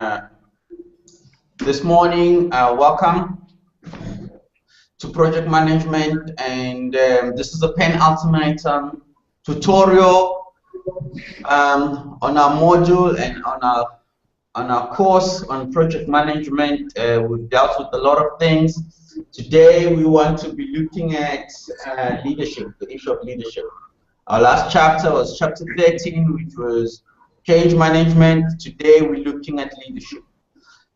Uh, this morning, welcome to project management, and this is a penultimate tutorial on our module and on our course on project management. We've dealt with a lot of things. Today, we want to be looking at leadership, the issue of leadership. Our last chapter was chapter 13, which was change management. Today, we're looking at leadership.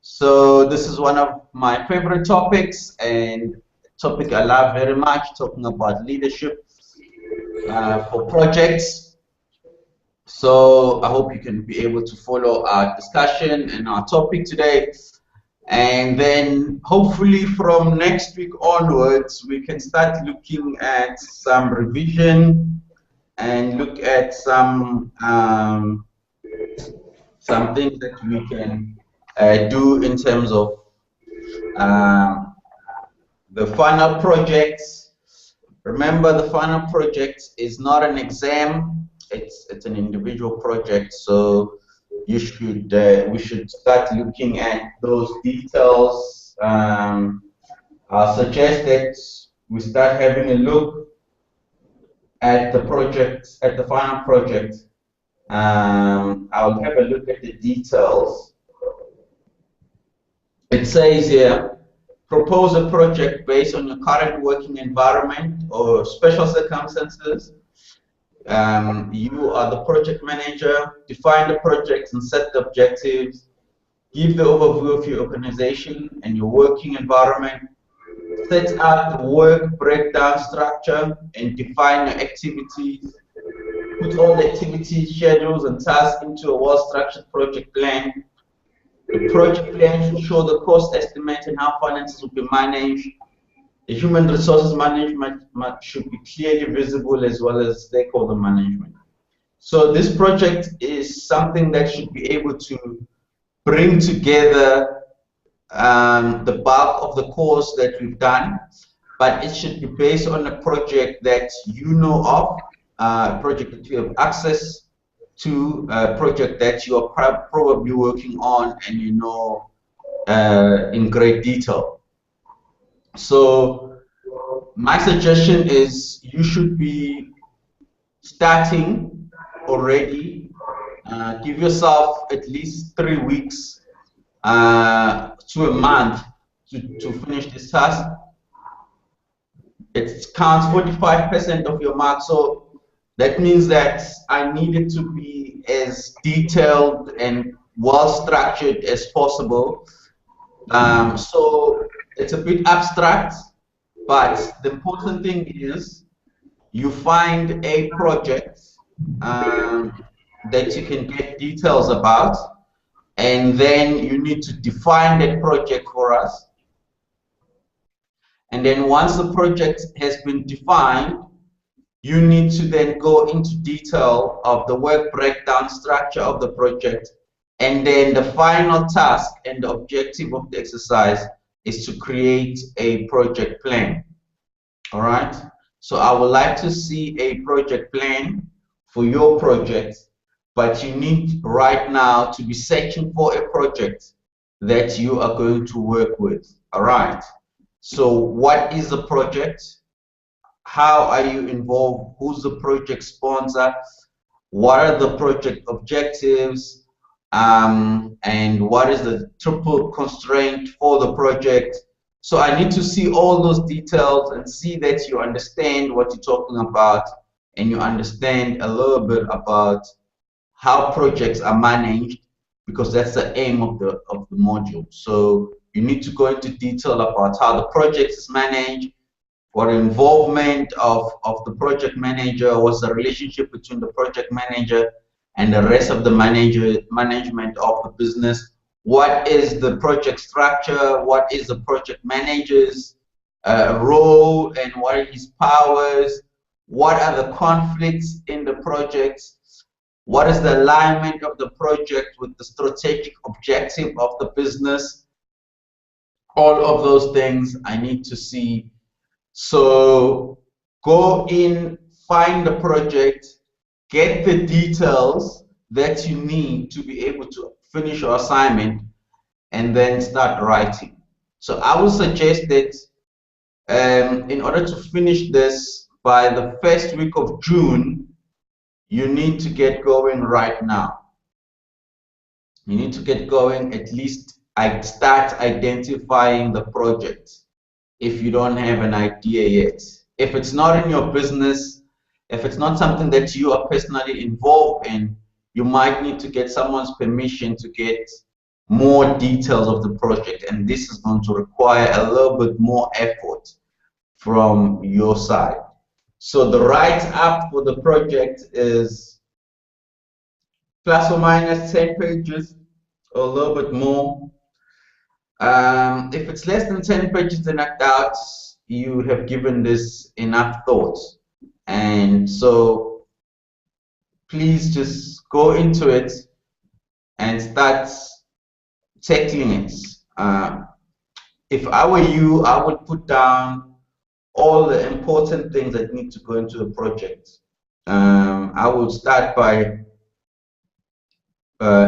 So this is one of my favorite topics and topic I love very much, talking about leadership for projects. So I hope you can be able to follow our discussion and our topic today. And then hopefully from next week onwards, we can start looking at some revision and look at some things that we can do in terms of the final project. Remember, the final project is not an exam; it's an individual project. So you should we should start looking at those details. I'll suggest that we start having a look at the project, at the final project. I'll have a look at the details. It says here, propose a project based on your current working environment or special circumstances. You are the project manager. Define the project and set the objectives. Give the overview of your organization and your working environment. Set up the work breakdown structure and define your activities. Put all the activities, schedules, and tasks into a well-structured project plan. The project plan should show the cost estimate and how finances will be managed. The human resources management should be clearly visible, as well as stakeholder management. So this project is something that should be able to bring together the bulk of the course that we've done, but it should be based on a project that you know of, a project that you have access to, a project that you are probably working on and you know in great detail. So my suggestion is you should be starting already. Give yourself at least 3 weeks to a month to finish this task. It counts 45% of your mark. So that means that I need it to be as detailed and well structured as possible. So it's a bit abstract, but the important thing is you find a project that you can get details about, and then you need to define that project for us. And then once the project has been defined, you need to then go into detail of the work breakdown structure of the project. And then the final task and the objective of the exercise is to create a project plan. All right. So I would like to see a project plan for your project, but you need right now to be searching for a project that you are going to work with. All right. So what is the project? How are you involved? Who's the project sponsor? What are the project objectives? And what is the triple constraint for the project? So I need to see all those details and see that you understand what you're talking about and you understand a little bit about how projects are managed, because that's the aim of the module. So you need to go into detail about how the project is managed, what involvement of the project manager, what's the relationship between the project manager and the rest of the management of the business. What is the project structure? What is the project manager's role and what are his powers? What are the conflicts in the project? What is the alignment of the project with the strategic objective of the business? All of those things I need to see. So go in, find the project, get the details that you need to be able to finish your assignment, and then start writing. So I would suggest that in order to finish this by the first week of June, you need to get going right now. You need to get going, at least start identifying the project if you don't have an idea yet. If it's not in your business, if it's not something that you are personally involved in, you might need to get someone's permission to get more details of the project, and this is going to require a little bit more effort from your side. So the write-up for the project is plus or minus 10 pages, or a little bit more. If it's less than 10 pages, then I doubt you have given this enough thought. And so please just go into it and start tackling it. If I were you, I would put down all the important things that need to go into the project. I would start by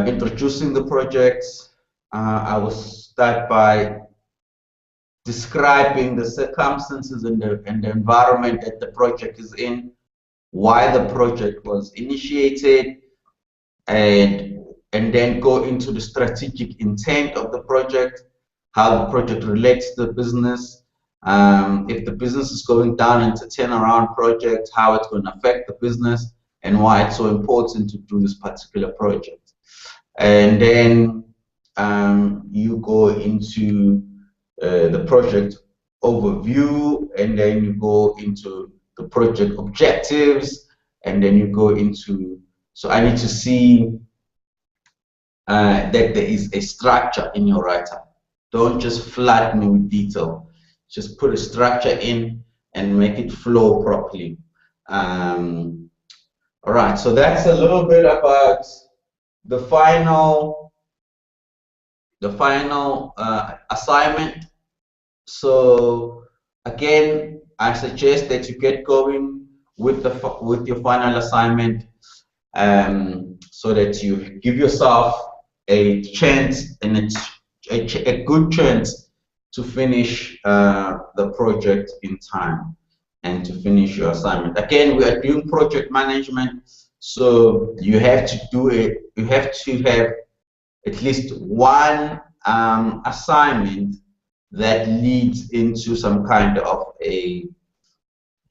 introducing the project. I will start by describing the circumstances and the environment that the project is in, why the project was initiated, and then go into the strategic intent of the project, how the project relates to the business, if the business is going down into turnaround project, how it's going to affect the business, and why it's so important to do this particular project. And then you go into the project overview, and then you go into the project objectives, and then you go into, so I need to see that there is a structure in your write-up. Don't just flood me with detail. Just put a structure in and make it flow properly. All right, so that's a little bit about the final assignment. So again, I suggest that you get going with your final assignment, so that you give yourself a chance and a good chance to finish the project in time and to finish your assignment. Again, we are doing project management, so you have to do it. You have to have at least one assignment that leads into some kind of a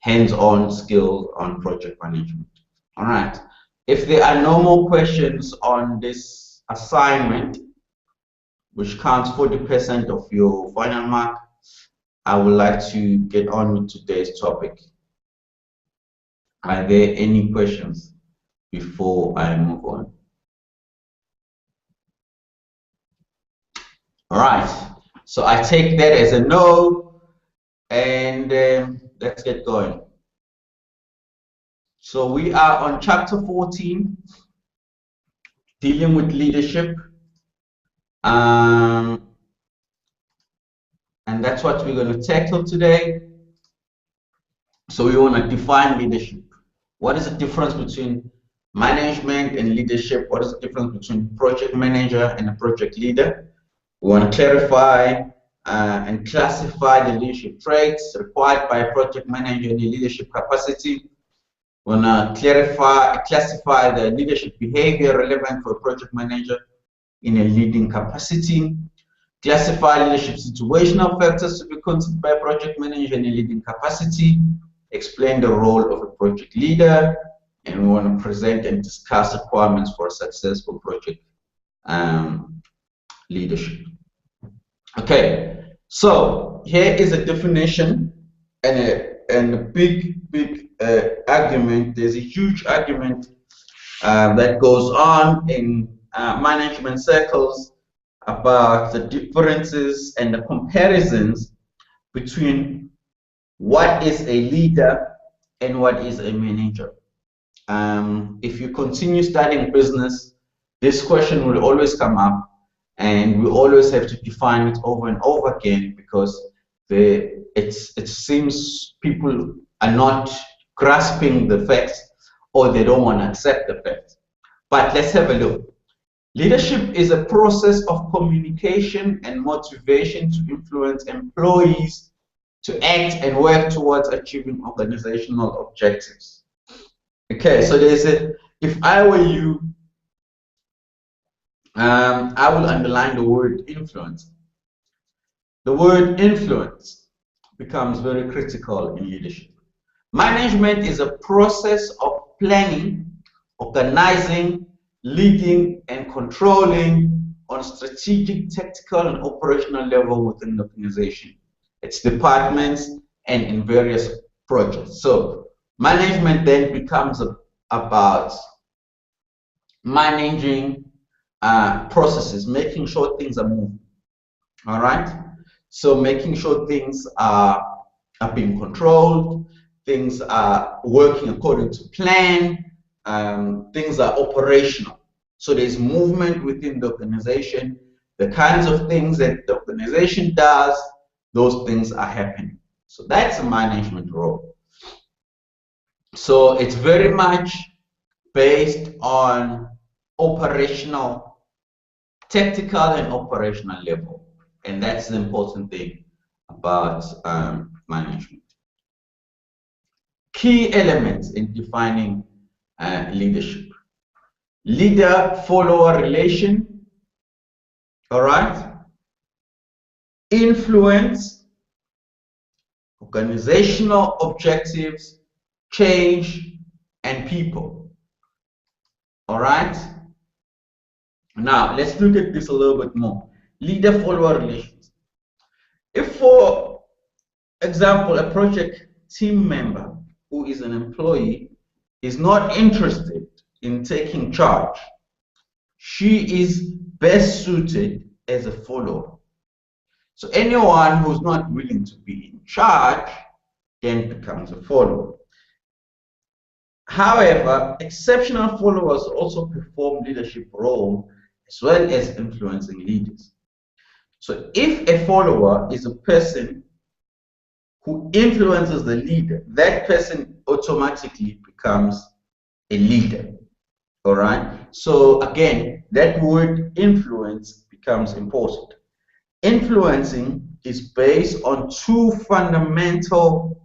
hands-on skill on project management. All right. If there are no more questions on this assignment, which counts 40% of your final mark, I would like to get on with today's topic. Are there any questions before I move on? All right, so I take that as a no, and let's get going. So we are on chapter 14, dealing with leadership. And that's what we're going to tackle today. So we want to define leadership. What is the difference between management and leadership? What is the difference between project manager and a project leader? We want to clarify and classify the leadership traits required by a project manager in a leadership capacity. We want to classify the leadership behavior relevant for a project manager in a leading capacity. Classify leadership situational factors to be considered by a project manager in a leading capacity. Explain the role of a project leader, and we want to present and discuss requirements for a successful project leadership. Okay, so here is a definition and a big argument. There's a huge argument that goes on in management circles about the differences and the comparisons between what is a leader and what is a manager. If you continue studying business, this question will always come up, and we always have to define it over and over again, because it seems people are not grasping the facts, or they don't want to accept the facts. But let's have a look. Leadership is a process of communication and motivation to influence employees to act and work towards achieving organizational objectives. Okay, so there's a, if I were you, I will underline the word influence. The word influence becomes very critical in leadership. Management is a process of planning, organizing, leading, and controlling on strategic, tactical, and operational level within the organization, its departments, and in various projects. So management then becomes about managing processes, making sure things are moving. All right. So making sure things are being controlled, things are working according to plan, things are operational. So there's movement within the organization. The kinds of things that the organization does, those things are happening. So that's a management role. So it's very much based on operational, tactical and operational level. And that's the important thing about management. Key elements in defining leadership. Leader-follower relation, all right? Influence, organizational objectives, change, and people, all right? Now, let's look at this a little bit more. Leader-follower relations. If, for example, a project team member who is an employee is not interested in taking charge, she is best suited as a follower. So anyone who's not willing to be in charge then becomes a follower. However, exceptional followers also perform leadership roles as well as influencing leaders. So if a follower is a person who influences the leader, that person automatically becomes a leader. All right. So again, that word influence becomes important. Influencing is based on two fundamental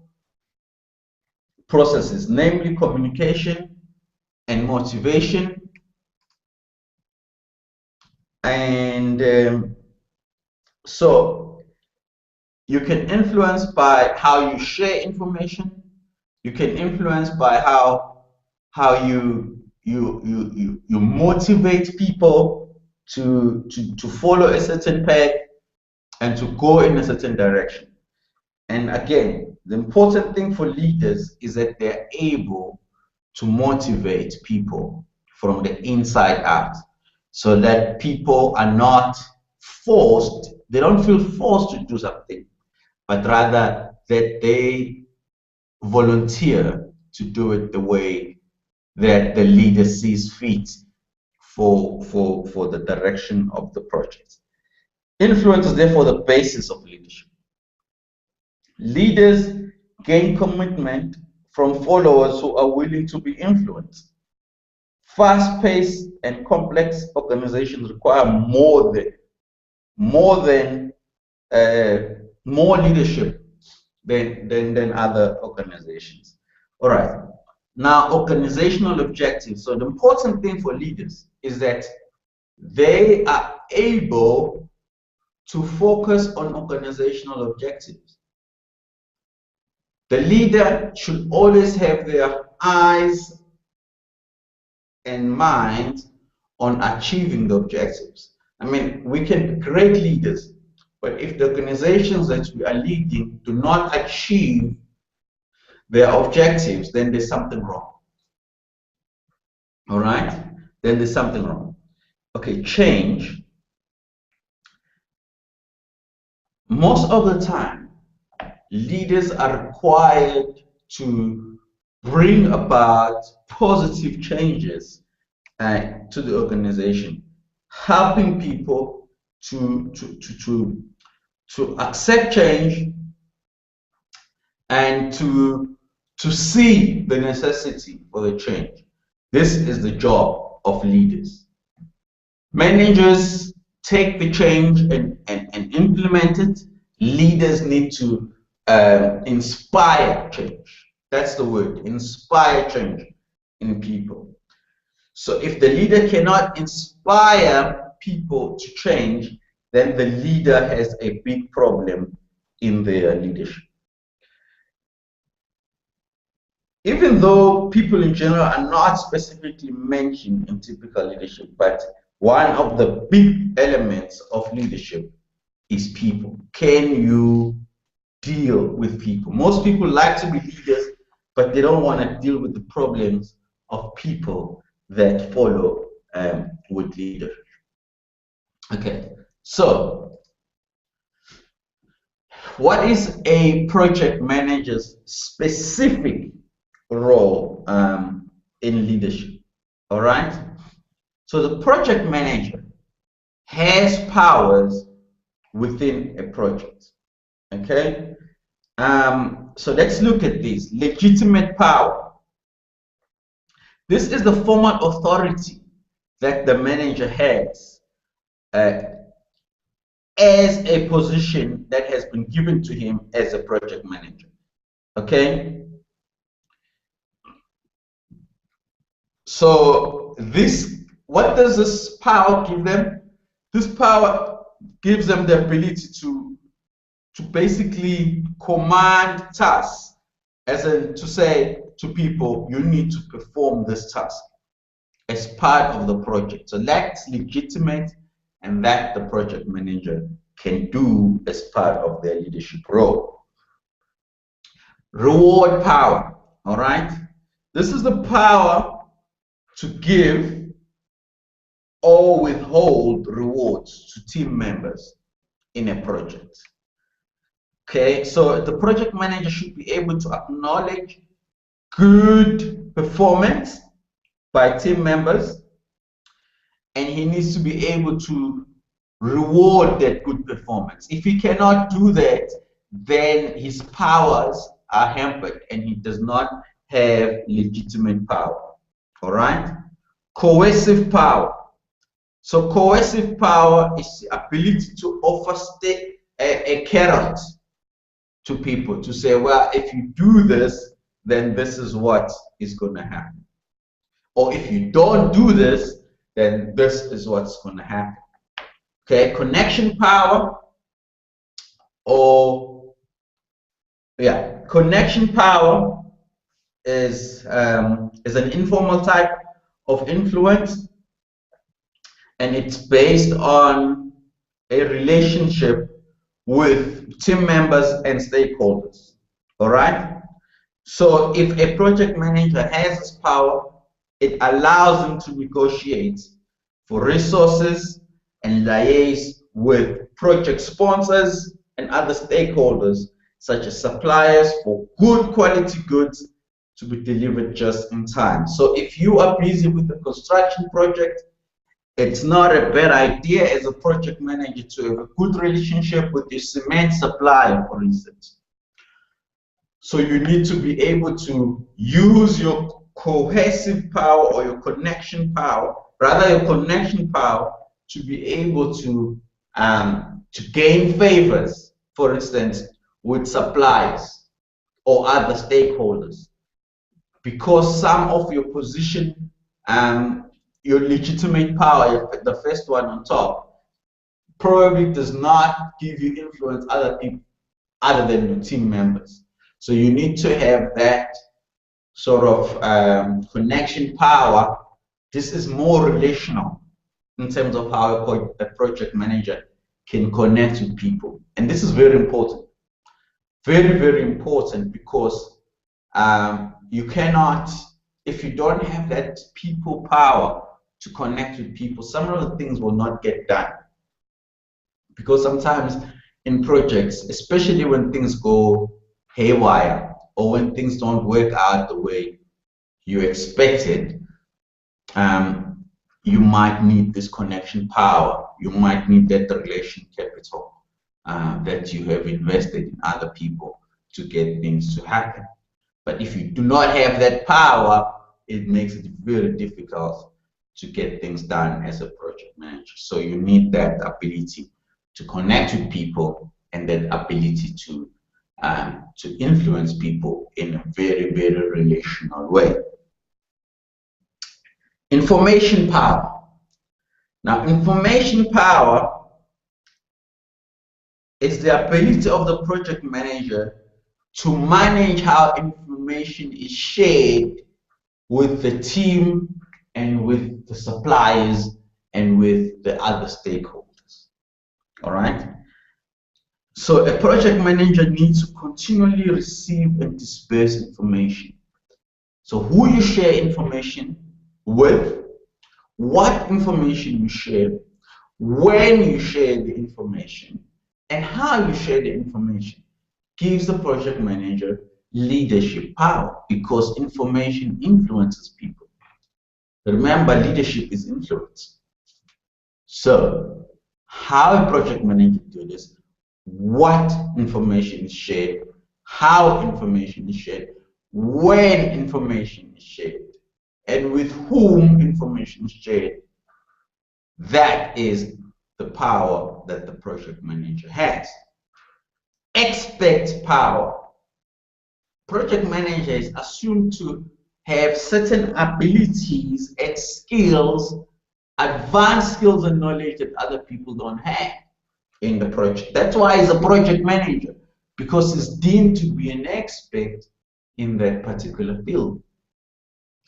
processes, namely communication and motivation. And so you can influence by how you share information. You can influence by how you motivate people to follow a certain path and to go in a certain direction. And again, the important thing for leaders is that they're able to motivate people from the inside out, so that people are not forced, they don't feel forced to do something, but rather that they volunteer to do it the way that the leader sees fit for the direction of the project. Influence is therefore the basis of leadership. Leaders gain commitment from followers who are willing to be influenced. Fast-paced and complex organizations require more leadership than other organizations. All right. Now, organizational objectives. So the important thing for leaders is that they are able to focus on organizational objectives. The leader should always have their eyes and mind on achieving the objectives. I mean, we can be great leaders, but if the organizations that we are leading do not achieve their objectives, then there's something wrong. All right? Then there's something wrong. Okay, change. Most of the time, leaders are required to bring about positive changes to the organization, helping people to accept change and to see the necessity for the change. This is the job of leaders. Managers take the change and implement it. Leaders need to inspire change. That's the word, inspire change in people. So if the leader cannot inspire people to change, then the leader has a big problem in their leadership. Even though people in general are not specifically mentioned in typical leadership, but one of the big elements of leadership is people. Can you deal with people? Most people like to be leaders, but they don't want to deal with the problems of people that follow with leadership. Okay, so what is a project manager's specific role in leadership? All right, so the project manager has powers within a project. Okay, so let's look at this. Legitimate power. This is the formal authority that the manager has as a position that has been given to him as a project manager. Okay, so what does this power give them? This power gives them the ability to basically command tasks, as in to say to people, you need to perform this task as part of the project. So that's legitimate, and that the project manager can do as part of their leadership role. Reward power, all right? This is the power to give or withhold rewards to team members in a project. Okay, so the project manager should be able to acknowledge good performance by team members, and he needs to be able to reward that good performance. If he cannot do that, then his powers are hampered and he does not have legitimate power. All right? Coercive power. So coercive power is the ability to offer a carrot to people to say, well, if you do this, then this is what is going to happen. Or if you don't do this, then this is what's going to happen. Okay, connection power, connection power is an informal type of influence, and it's based on a relationship with team members and stakeholders. All right, so if a project manager has this power, it allows them to negotiate for resources and liaise with project sponsors and other stakeholders, such as suppliers, for good quality goods to be delivered just in time. So if you are busy with a construction project, it's not a bad idea as a project manager to have a good relationship with your cement supplier, for instance. So you need to be able to use your cohesive power or your connection power, rather your connection power, to be able to gain favors, for instance, with suppliers or other stakeholders, because some of your position, your legitimate power, the first one on top, probably does not give you influence other people other than your team members. So you need to have that sort of connection power. This is more relational in terms of how a project manager can connect with people. And this is very important. Very, very important, because you cannot, if you don't have that people power to connect with people, some of the things will not get done. Because sometimes in projects, especially when things go haywire or when things don't work out the way you expected, you might need this connection power. You might need that relation capital that you have invested in other people to get things to happen. But if you do not have that power, it makes it very difficult to get things done as a project manager. So you need that ability to connect with people and that ability to influence people in a very, very relational way. Information power. Now, information power is the ability of the project manager to manage how information is shared with the team and with the suppliers and with the other stakeholders. All right? So a project manager needs to continually receive and disperse information. So who you share information with, what information you share, when you share the information, and how you share the information gives the project manager leadership power, because information influences people. Remember, leadership is influence. So how a project manager do this, what information is shared, how information is shared, when information is shared, and with whom information is shared, that is the power that the project manager has. Expert power. Project manager is assumed to have certain abilities and skills, advanced skills and knowledge that other people don't have in the project. That's why he's a project manager, because he's deemed to be an expert in that particular field.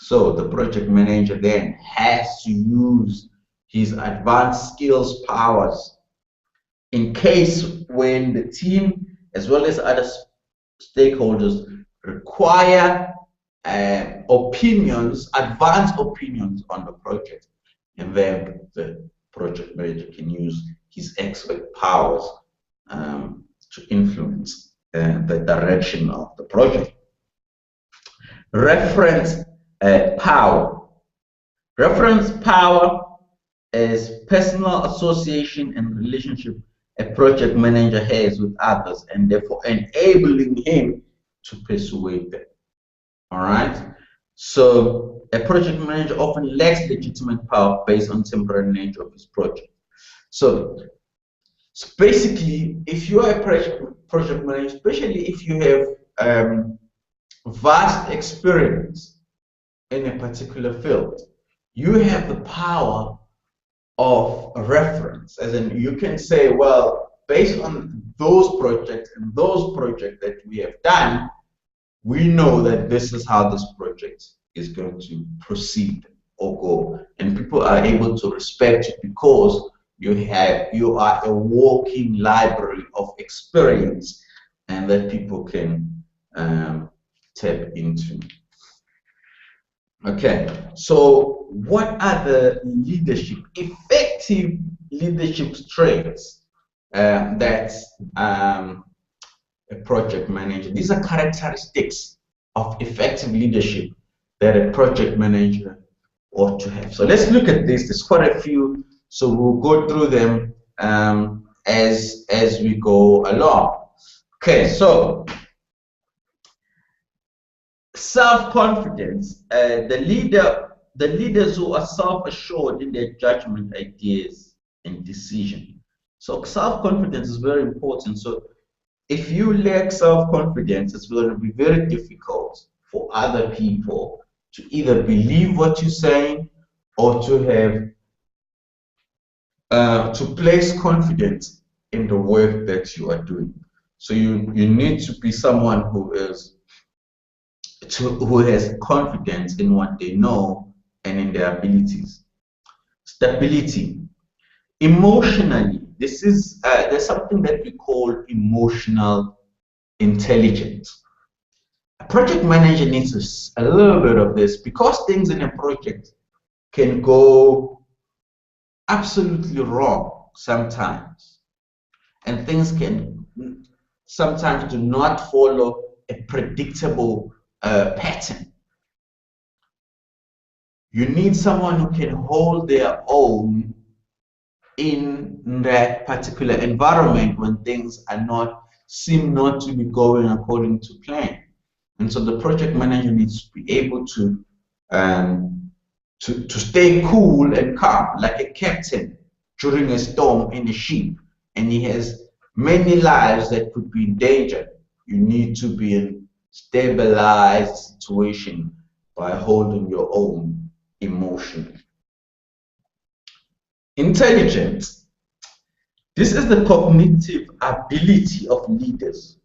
So the project manager then has to use his advanced skills powers in case when the team as well as other stakeholders require opinions, advanced opinions on the project, and then the project manager can use his expert powers to influence the direction of the project. Reference power. Reference power is personal association and relationship a project manager has with others, and therefore enabling him to persuade them. All right. So a project manager often lacks legitimate power based on temporary nature of his project. So basically, if you are a project manager, especially if you have vast experience in a particular field, you have the power of a reference, as in you can say, well, based on those projects and those projects that we have done, we know that this is how this project is going to proceed or go, and people are able to respect you because you are a walking library of experience, and that people can tap into. Okay, so what are the effective leadership traits that a project manager, these are characteristics of effective leadership that a project manager ought to have. So let's look at this. There's quite a few, so we'll go through them as we go along. Okay, so self-confidence. The leaders who are self-assured in their judgment, ideas, and decision. So self-confidence is very important. So if you lack self-confidence, it's going to be very difficult for other people to either believe what you're saying or to have to place confidence in the work that you are doing. So you need to be someone who has confidence in what they know and in their abilities. Stability. Emotionally, this is there's something that we call emotional intelligence. A project manager needs a little bit of this, because things in a project can go absolutely wrong sometimes, and things can sometimes do not follow a predictable pattern. You need someone who can hold their own in that particular environment when things seem not to be going according to plan. And so the project manager needs to be able to to stay cool and calm, like a captain during a storm in a ship, and he has many lives that could be in danger. You need to be in stabilized situation by holding your own emotion. Intelligence. This is the cognitive ability of leaders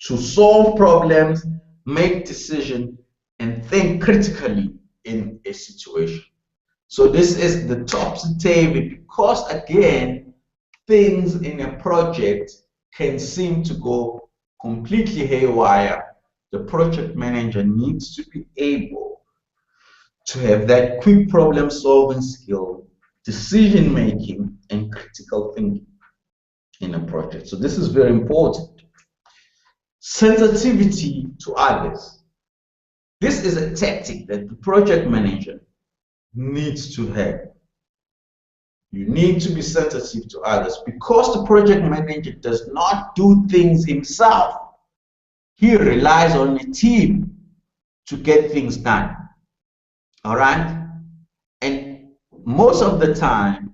to solve problems, make decisions, and think critically in a situation. So this is the topsy-turvy, because again, things in a project can seem to go completely haywire. The project manager needs to be able to have that quick problem-solving skill, decision-making, and critical thinking in a project. So this is very important. Sensitivity to others. This is a tactic that the project manager needs to have. You need to be sensitive to others, because the project manager does not do things himself. He relies on a team to get things done. All right? And most of the time,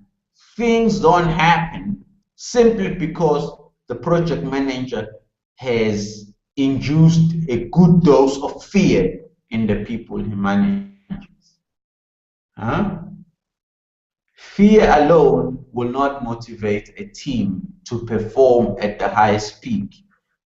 things don't happen simply because the project manager has induced a good dose of fear in the people he manages. Huh? Fear alone will not motivate a team to perform at the highest peak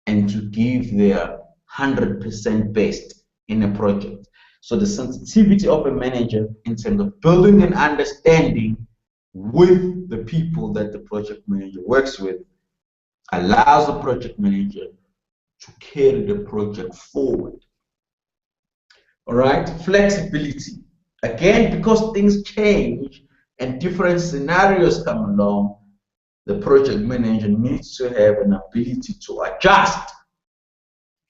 and to give their 100% best in a project. So the sensitivity of a manager in terms of building an understanding with the people that the project manager works with allows the project manager to carry the project forward. All right, flexibility. Again, because things change and different scenarios come along, the project manager needs to have an ability to adjust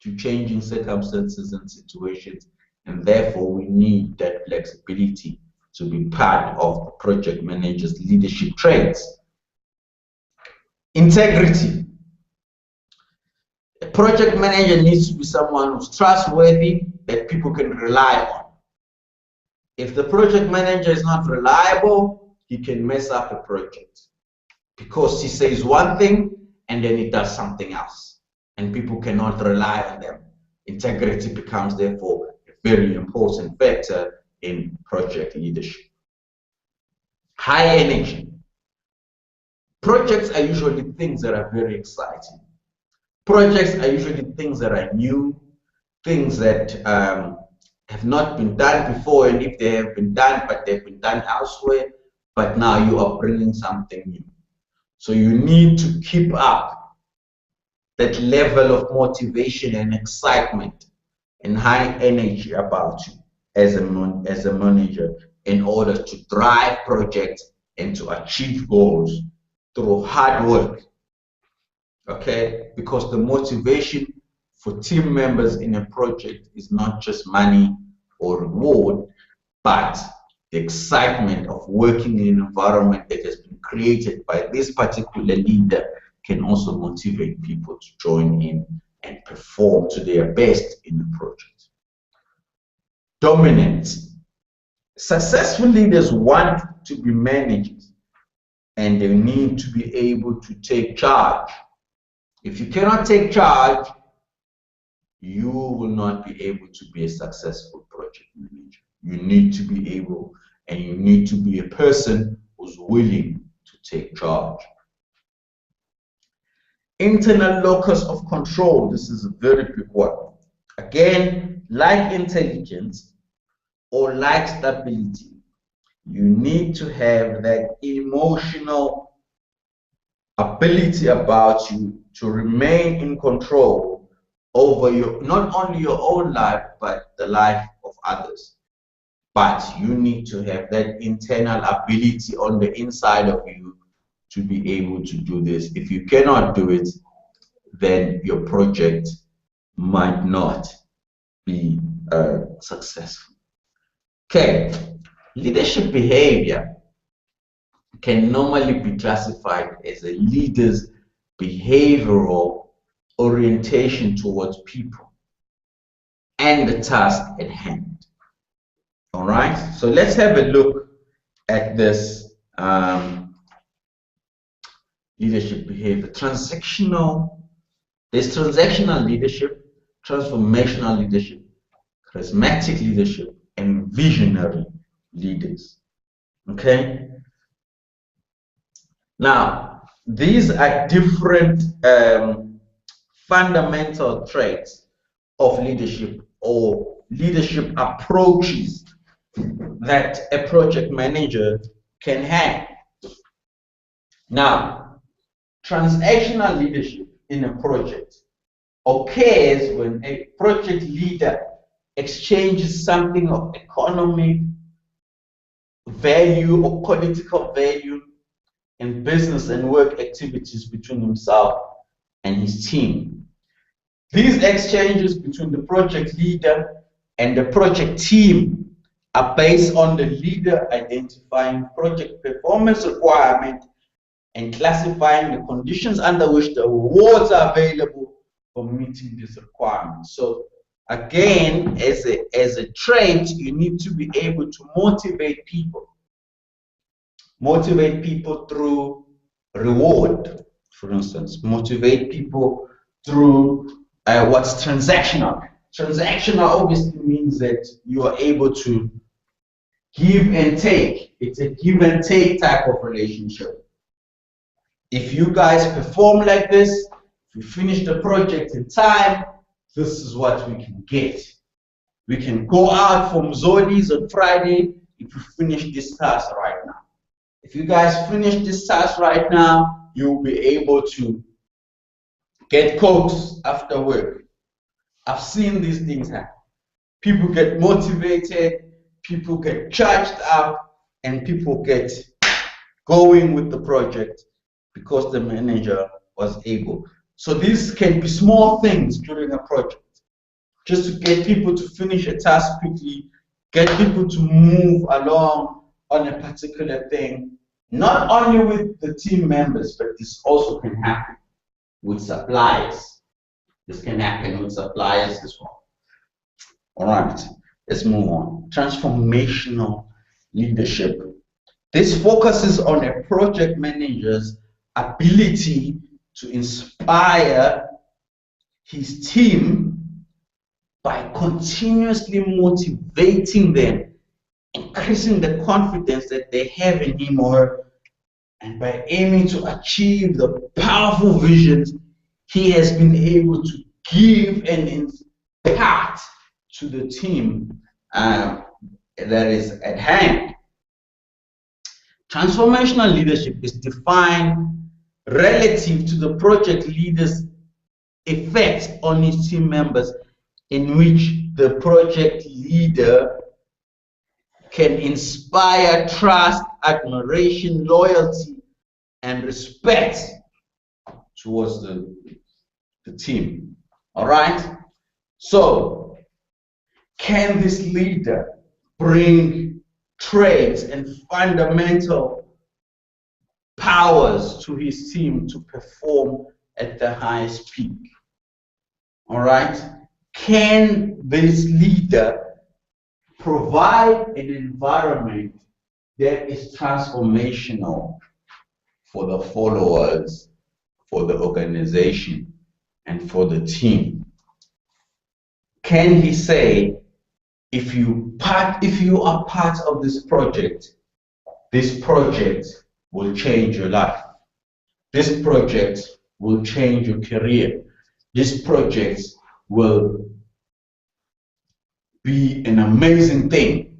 to changing circumstances and situations, and therefore we need that flexibility to be part of the project manager's leadership traits. Integrity. A project manager needs to be someone who's trustworthy, that people can rely on. If the project manager is not reliable, he can mess up a project, because he says one thing and then he does something else, and people cannot rely on them. Integrity becomes therefore a very important factor in project leadership. High energy. Projects are usually things that are very exciting. Projects are usually things that are new, things that have not been done before, and if they have been done, but they've been done elsewhere, but now you are bringing something new. So you need to keep up that level of motivation and excitement and high energy about you as a manager in order to drive projects and to achieve goals through hard work. Okay, because the motivation for team members in a project is not just money or reward, but the excitement of working in an environment that has been created by this particular leader can also motivate people to join in and perform to their best in the project. Dominance. Successful leaders want to be managers, and they need to be able to take charge. If you cannot take charge, you will not be able to be a successful project manager. You need to be able, and you need to be a person who's willing to take charge. Internal locus of control. This is a very big one. Again, like intelligence or like stability, you need to have that emotional ability about you to remain in control over not only your own life, but the life of others. But you need to have that internal ability on the inside of you to be able to do this. If you cannot do it, then your project might not be successful. Okay, leadership behavior can normally be classified as a leader's behavioral orientation towards people and the task at hand. All right, so let's have a look at this leadership behavior. There's transactional leadership, transformational leadership, charismatic leadership, and visionary leaders. Okay. Now, these are different fundamental traits of leadership or leadership approaches that a project manager can have. Now, transactional leadership in a project occurs when a project leader exchanges something of economic value or political value in business and work activities between himself and his team. These exchanges between the project leader and the project team are based on the leader identifying project performance requirement and classifying the conditions under which the rewards are available for meeting these requirements. So again, as a trait, you need to be able to motivate people. Motivate people through reward, for instance. Motivate people through what's transactional. Transactional obviously means that you are able to give and take. It's a give and take type of relationship. If you guys perform like this, if we finish the project in time, this is what we can get. We can go out from Zoli's on Friday if we finish this task right now. If you guys finish this task right now, you'll be able to get Cokes after work. I've seen these things happen. People get motivated, people get charged up, and people get going with the project because the manager was able. So these can be small things during a project, just to get people to finish a task quickly, get people to move along on a particular thing, not only with the team members, but this also can happen with suppliers. This can happen with suppliers as well. All right, let's move on. Transformational leadership. This focuses on a project manager's ability to inspire his team by continuously motivating them, increasing the confidence that they have in him or her, and by aiming to achieve the powerful visions he has been able to give and impart to the team that is at hand. Transformational leadership is defined relative to the project leader's effect on his team members, in which the project leader can inspire trust, admiration, loyalty, and respect towards the team. All right? So, can this leader bring traits and fundamental powers to his team to perform at the highest peak? All right? Can this leader provide an environment that is transformational for the followers, for the organization, and for the team? Can he say, if you are part of this project will change your life. This project will change your career. This project will be an amazing thing.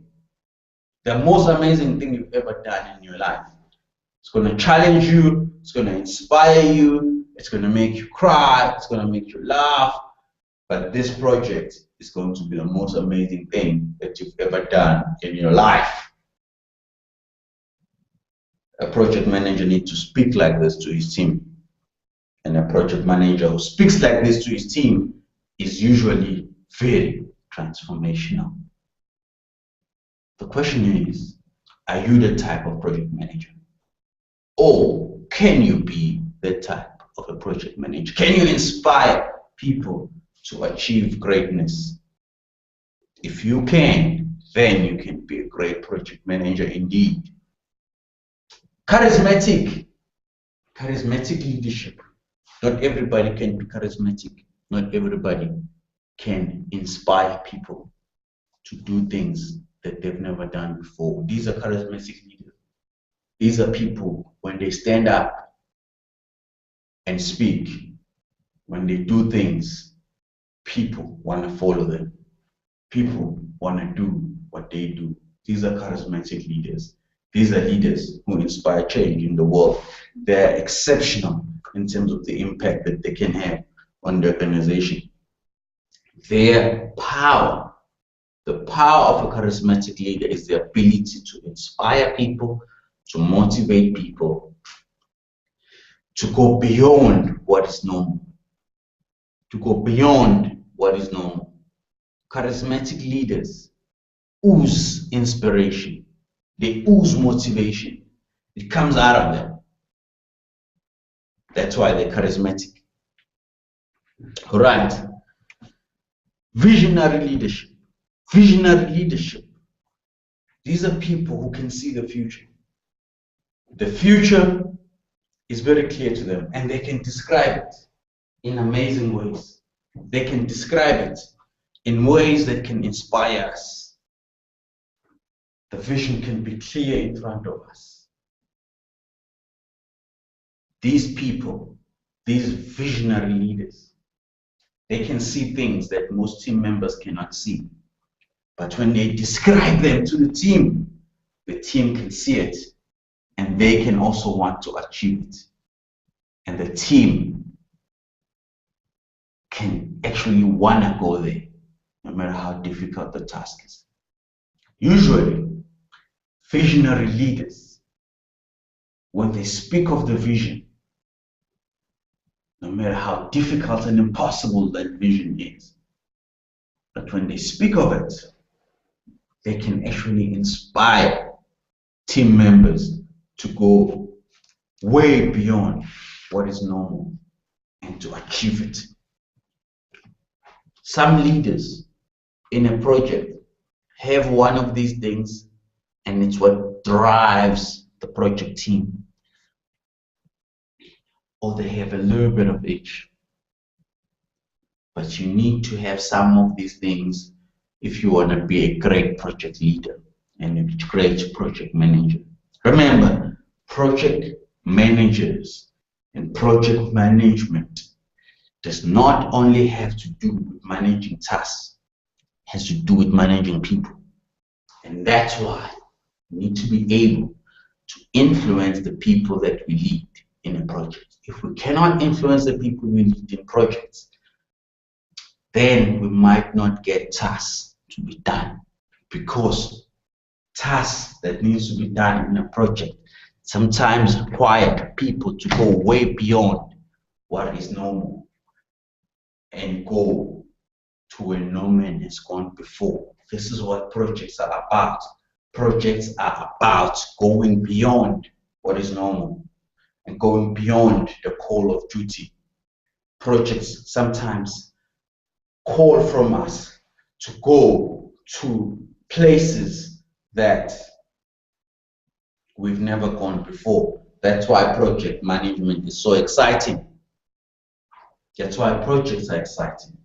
The most amazing thing you've ever done in your life. It's going to challenge you. It's going to inspire you. It's going to make you cry. It's going to make you laugh. But this project is going to be the most amazing thing that you've ever done in your life. A project manager needs to speak like this to his team. And a project manager who speaks like this to his team is usually very transformational. The question is, are you the type of project manager? Or can you be the type of a project manager? Can you inspire people to achieve greatness? If you can, then you can be a great project manager indeed. Charismatic leadership. Not everybody can be charismatic. Not everybody can inspire people to do things that they've never done before. These are charismatic leaders. These are people, when they stand up and speak, when they do things, people want to follow them. People want to do what they do. These are charismatic leaders. These are leaders who inspire change in the world. They're exceptional in terms of the impact that they can have on the organization. Their power, the power of a charismatic leader is the ability to inspire people, to motivate people, to go beyond what is normal. To go beyond what is normal. Charismatic leaders ooze inspiration. They ooze motivation. It comes out of them. That's why they're charismatic. All right. Visionary leadership. Visionary leadership. These are people who can see the future. The future is very clear to them, and they can describe it in amazing ways. They can describe it in ways that can inspire us. The vision can be clear in front of us. These people, these visionary leaders, they can see things that most team members cannot see. But when they describe them to the team can see it, and they can also want to achieve it. And the team can actually want to go there, no matter how difficult the task is. Usually, visionary leaders, when they speak of the vision, no matter how difficult and impossible that vision is, but when they speak of it, they can actually inspire team members to go way beyond what is normal and to achieve it. Some leaders in a project have one of these things, and it's what drives the project team. Or they have a little bit of each. But you need to have some of these things if you want to be a great project leader and a great project manager. Remember, project managers and project management does not only have to do with managing tasks, it has to do with managing people. And that's why we need to be able to influence the people that we lead in a project. If we cannot influence the people we lead in projects, then we might not get tasks to be done, because tasks that needs to be done in a project sometimes require people to go way beyond what is normal and go to where no man has gone before. This is what projects are about. Projects are about going beyond what is normal and going beyond the call of duty. Projects sometimes call from us to go to places that we've never gone before. That's why project management is so exciting. That's why projects are exciting.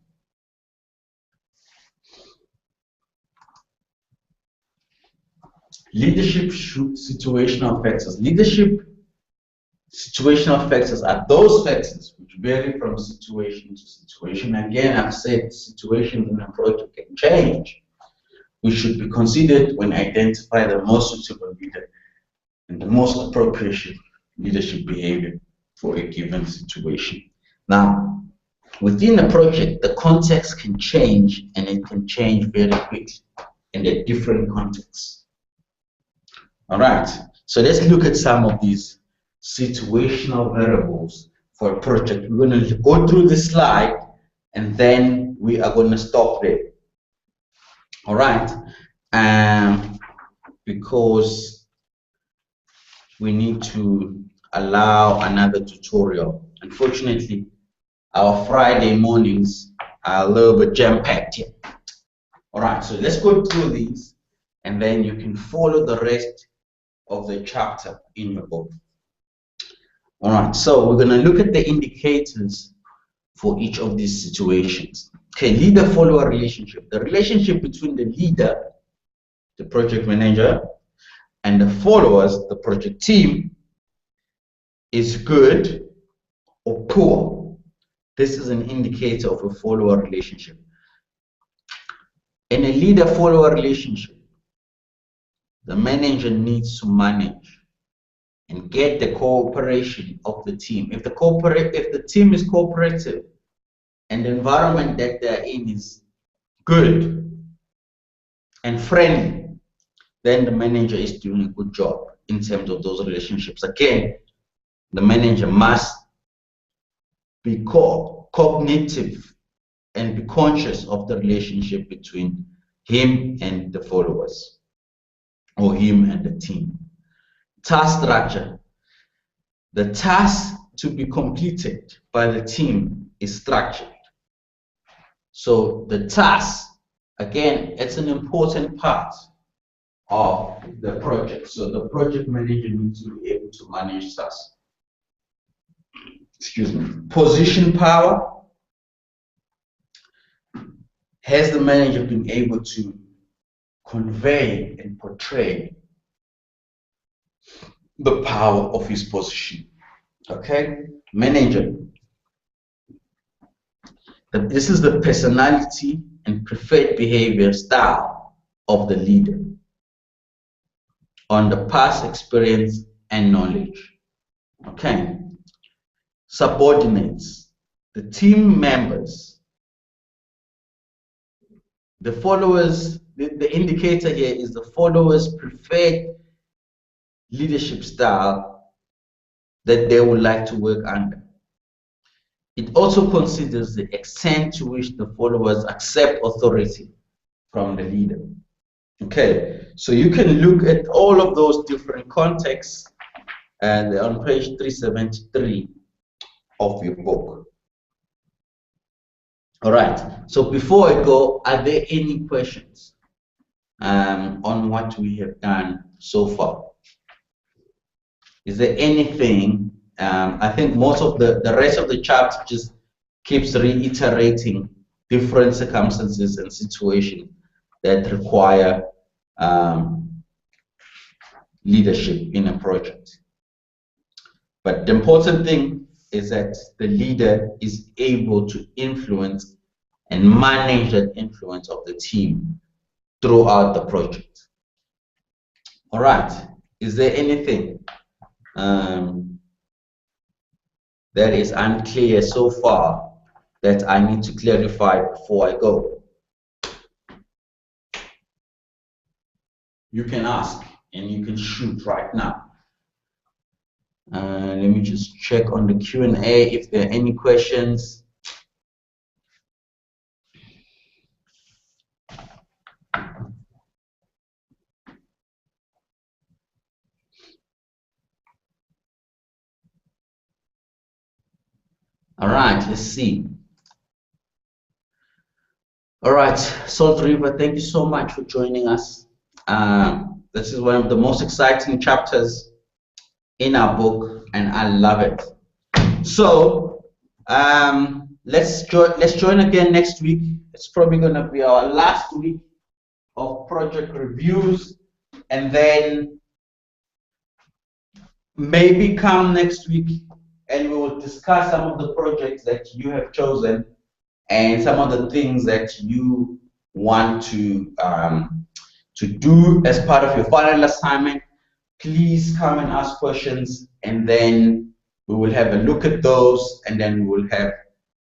Leadership situational factors. Leadership situational factors are those factors which vary from situation to situation. Again, I've said situations in a project can change, which should be considered when identifying the most suitable leader and the most appropriate leadership behavior for a given situation. Now, within a project, the context can change, and it can change very quickly in a different context. All right, so let's look at some of these situational variables for a project. We're going to go through this slide, and then we are going to stop there. All right, because we need to allow another tutorial. Unfortunately, our Friday mornings are a little bit jam-packed here. All right, so let's go through these, and then you can follow the rest of the chapter in your book. All right, so we're going to look at the indicators for each of these situations. Okay, leader-follower relationship. The relationship between the leader, the project manager, and the followers, the project team, is good or poor. This is an indicator of a follower relationship. In a leader-follower relationship, the manager needs to manage and get the cooperation of the team. If the team is cooperative and the environment that they're in is good and friendly, then the manager is doing a good job in terms of those relationships. Again, the manager must be cognitive and be conscious of the relationship between him and the followers, or him and the team. Task structure. The task to be completed by the team is structured. So the task, again, it's an important part of the project. So the project manager needs to be able to manage tasks. Excuse me. Position power. Has the manager been able to convey and portray the power of his position? Okay, manager. This is the personality and preferred behavior style of the leader on the past experience and knowledge. Okay, subordinates, the team members, the followers. The indicator here is the followers' preferred leadership style that they would like to work under. It also considers the extent to which the followers accept authority from the leader. Okay, so you can look at all of those different contexts and on page 373 of your book. All right, so before I go, are there any questions on what we have done so far? Is there anything? I think most of the rest of the chapter just keeps reiterating different circumstances and situations that require leadership in a project. But the important thing is that the leader is able to influence and manage that influence of the team throughout the project. All right, is there anything that is unclear so far that I need to clarify before I go? You can ask and you can shoot right now. Let me just check on the Q&A if there are any questions. All right, let's see. All right, Salt River, thank you so much for joining us. This is one of the most exciting chapters in our book, and I love it. So let's join again next week. It's probably going to be our last week of project reviews, and then maybe come next week and we will discuss some of the projects that you have chosen and some of the things that you want to do as part of your final assignment. Please come and ask questions, and then we will have a look at those, and then we will have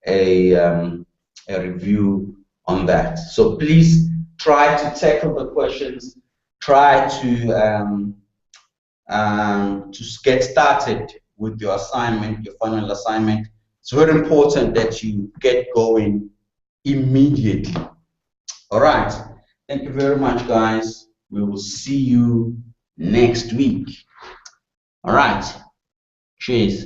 a review on that. So please try to tackle the questions, try to get started with your assignment, your final assignment. It's very important that you get going immediately. All right. Thank you very much, guys. We will see you next week. All right. Cheers.